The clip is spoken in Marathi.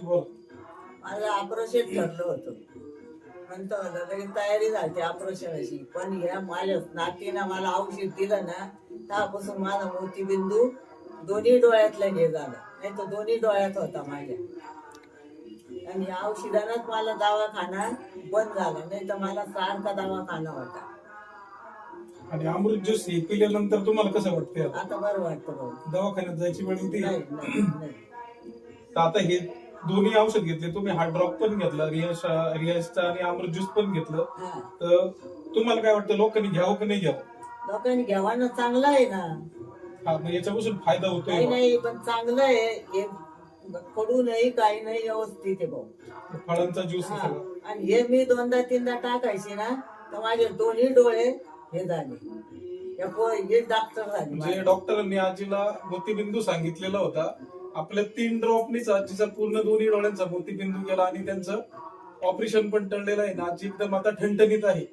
बोल. माझं ऑपरेशन ठरलं होतं. नंतर लगेच तयारी झाली ऑपरेशनाची. पण या माझ्या नातीनं मला औषध दिलं ना, त्यापासून माझा मोतीबिंदू दोन्ही डोळ्यातला हे झाला. नाही तर दोन्ही डोळ्यात होता माझ्या. आणि या औषधानंच मला दवाखाना बंद झाला, नाही तर मला सारखा दवाखाना होता. आणि अमृत ज्यूस हे पिल्यानंतर तुम्हाला कसं वाटतंय आता? आता बरं वाटतं भाऊ. दवाखान्यात जायची वेळ येते? नाही नाही नाही. तर आता हे दोन्ही औषध घेतले तुम्ही, हा ड्रॉप पण घेतला, रियाजचा आणि अमृत ज्यूस पण घेतलं, हा. तर तुम्हाला काय वाटतं लोकांनी घ्यावं की नाही घ्यावं? लोकांनी घ्यावानं चांगलं आहे ना. हा, मग याच्यापासून फायदा काही होतोय? नाही, पण चांगलं आहे हे. कडू नाही, काही नाही, व्यवस्थित आहे भाऊ. फळांचा ज्यूस हा. सगळं. आणि हे मी दोनदा तीनदा टाकायचे ना, तर माझे दोन्ही डोळे हे झाले. हे डॉक्टर झाले म्हणजे माझे. डॉक्टरांनी आजीला मोतीबिंदू सांगितलेला होता, आपल्या 3 ड्रॉपनीच आजीचा पूर्ण दोन्ही डोळ्यांचा मोतीबिंदू गेला आणि त्यांचं ऑपरेशन पण टळलेलं आहे ना. आजी एकदम आता ठणठणीत आहे.